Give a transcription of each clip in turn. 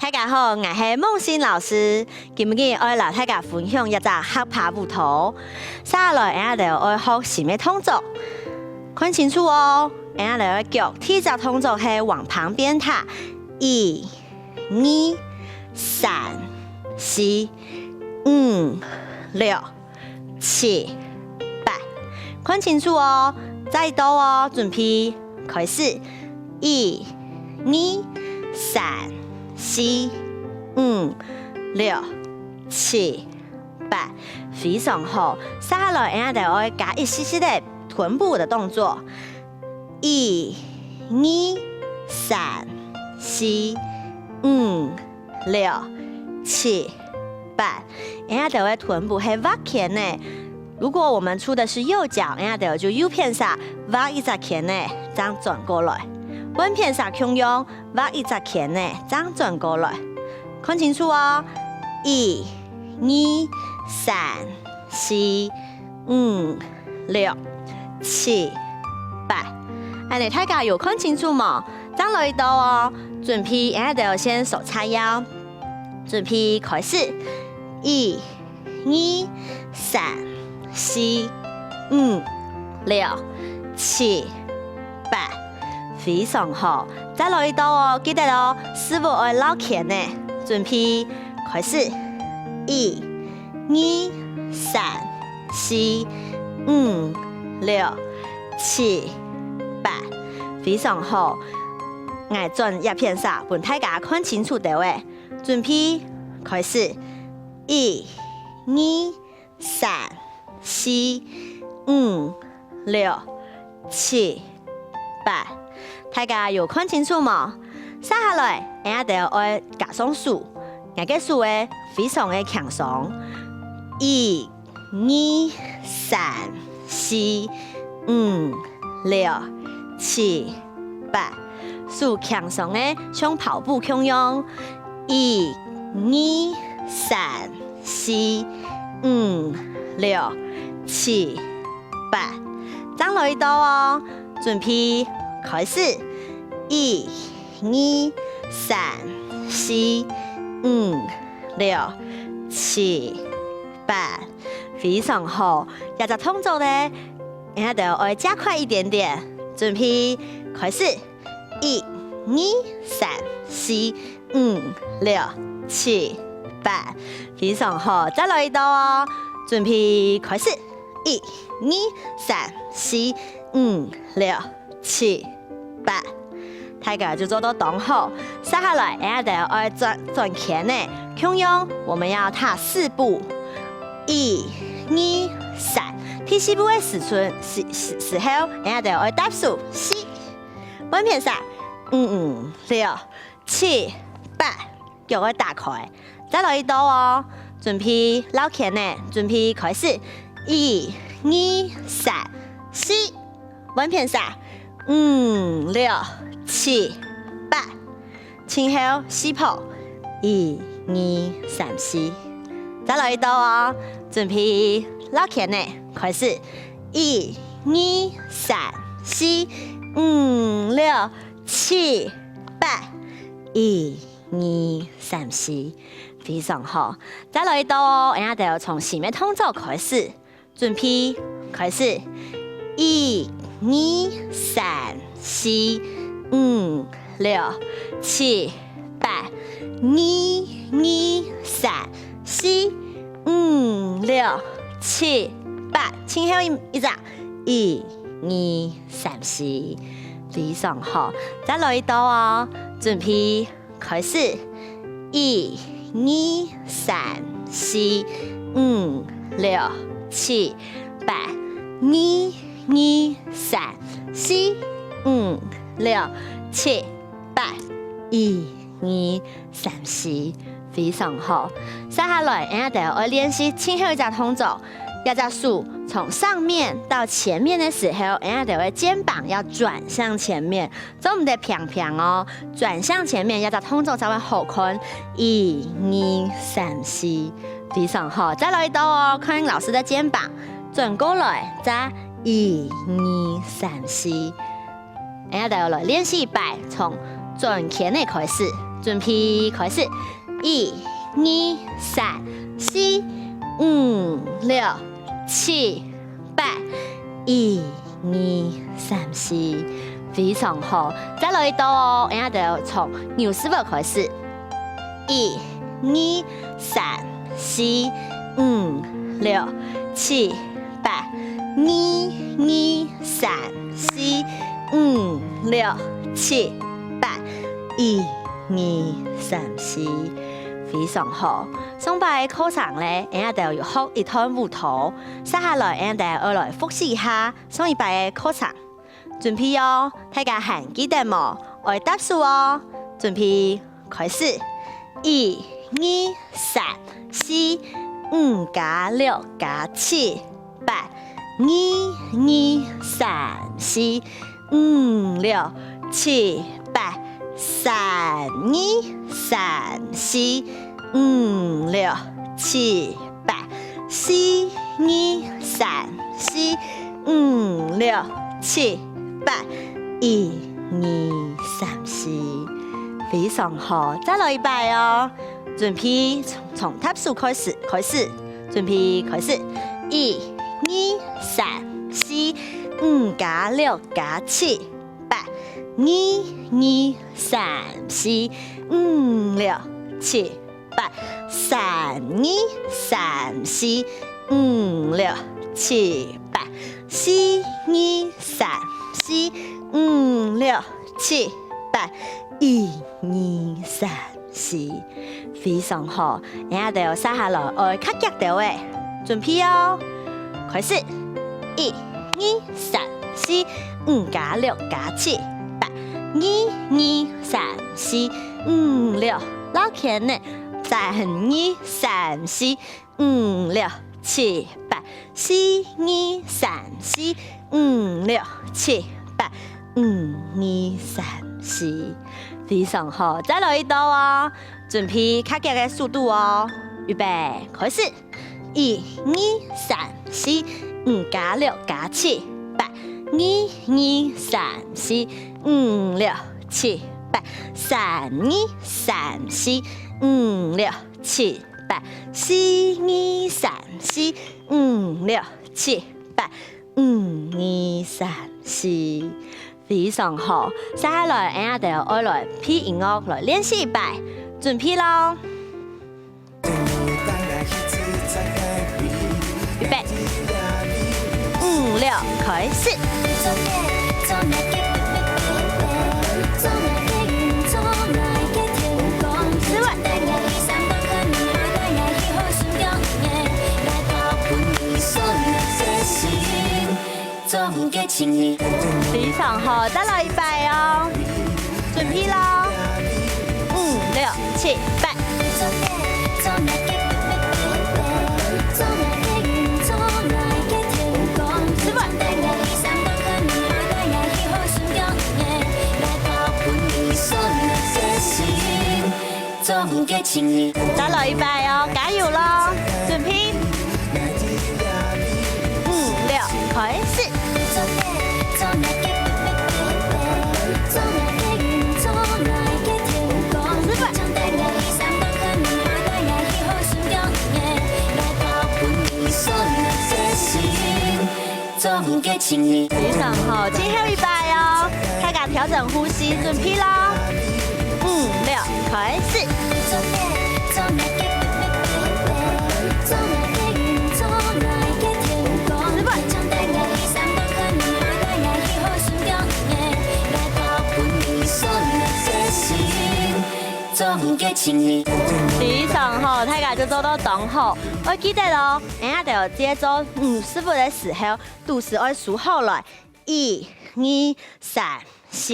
大家好，我是梦欣老师。今日我来大家分享一个学爬舞图。下来，我哋要学什么动作？看清楚哦。我哋脚第一个动作是往旁边踏，1、2、3、4、5、6、7、8。看清楚哦，再度哦，准备开始，1、2、3、4、5、6、7、8，非常好。下来，我哋要加一些些的臀部的动作，1、2、3、4、5、6、7、8，我哋的臀部是挖前的。如果我们出的是右脚，我哋就右片上挖一只前的，这样转过来。温片上胸用挖一只前的，这样转过来。看清楚哦，1、2、3、4、5、6、7、8。安尼大家有看清楚吗？张来到哦，准备，我哋先手叉腰，准备开始，1、2、3、4、5、6、7、8，非常好。再来到哦，记得哦，师傅要捞前呢，准备开始，1、2、3、4、5、6、7、8，非常好。我转一片上，本大家看清楚的位，准备开始，1、2、3、4、5、6、7、8，大家有看清楚吗？下来，我哋要加上数，我嘅数诶非常的强壮，1、2、3、4、5、6、7、8，数强壮的像跑步一样，1、2、3、4、5、6、7、8，张来到哦，准备开始，1、2、3、4、5、6、7、8，非常好。一只动作呢，我哋要加快一点点，准备开始，1、2、3、4、5、6、7、8，非常好。再来一道哦，准备开始，1、2、3、4、5、6、7、8，大家就做到刚好。下来，我哋要转前呢，同样我们要踏4步，1、2、3，第4步的时候，我哋要踏数4，温片上5、6、7、8，脚要打开。再来一道哦，准备捞前呢，准备开始，1、2、3、4，温片上5、6、7、8，前后4步，1、2、3、4。再来一道哦，准备捞前呢，开始1、2、3、4、5、6、7、8，1、2、3、4，非常好。再来一道哦，我哋要从前面动作开始，准备开始，1、2、3、4、5、6、7、8，1、2、3、4、5、6、7、8，前后一张，1、2、3、4，非常好。再来一道哦，准备开始，1、2、3、4、5、6、7、8，1、2、3、4、5、6、7、8，1、2、3、4，非常好。下来，我哋要练习前后一只动作，一只数从上面到前面的时候，我哋的肩膀要转向前面，做唔得平平哦，转向前面，一只动作才会好看。1、2、3、4，非常好。再来一道哦，看老师的肩膀转过来，再1、2、3、4。我哋要来练习一摆，从转前的开始，准备开始，1、2、3、4、5、6、7、8。1、2、3、4，非常好。再来一道哦，然后就从牛师傅开始。1、2、3、4、5、6、7、8。1、2、3、4、5、6、7、8。1、2、3、4，非常好。上班課程咧，然後就要學一趟舞蹈，接下來然後就要來複習一下上一拜嘅課程。準備哦，大家還記得冇？我答數哦，準備開始。1、2、3、4、5加6加7、8。1、2、3、4、5、6、7、8。3、2、3、4、5、6、7、8。4、2、3、4、5、6、7、8。1、2、3、4，非常好。再來一拜哦，準備從塔數開始，準備開始。1、2、3、4、5加6加7、8。1、2、3、4、5、6、7、8。3、2、3、4、5、6、7、8。4、2、3、4、5、6、7、8。1、2、3、4，非常好。然後就接下來我較腳條嘅，準備哦，開始。1、2、3、4、5加6加7、8。1、2、3、4、5、6，老強呢。3、2、3、4、5、6、7、8。4、2、3、4、5、6、7、8。1、2、3、4，非常好。再來一道哦，準備較腳嘅速度哦，預備開始。1、2、3、4、5加6加7、8。1、2、3、4、5、6、7、8。3、2、3、4、5、6、7、8。4、2、3、4、5、6、7、8。1、2、3、4，非常好。接下來俺哋就愛來配音樂來練習一擺，準備咯。預備，5、6，開始。非常好，再來一擺哦，準備咯。5、6、7、8。再來一擺哦，加油咯！準備，5、6，開始。非常好，最後一擺哦，大家調整呼吸，準備咯。5、6，開始。非常好，大家就做到當好。我記得咯，人家就接做師傅的時候，都是愛數好來，1、2、3、4，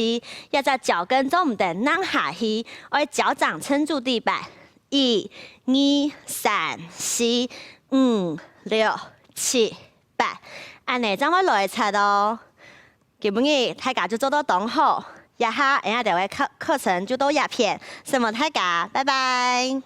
一隻腳跟做唔得扔下去，愛腳掌撐住地板。1、2、3、4、5、6、7、8，安尼將我來擦哦。基本嘅大家就做到當好。一下，人家就會課程就到一片，什麼大家，拜拜。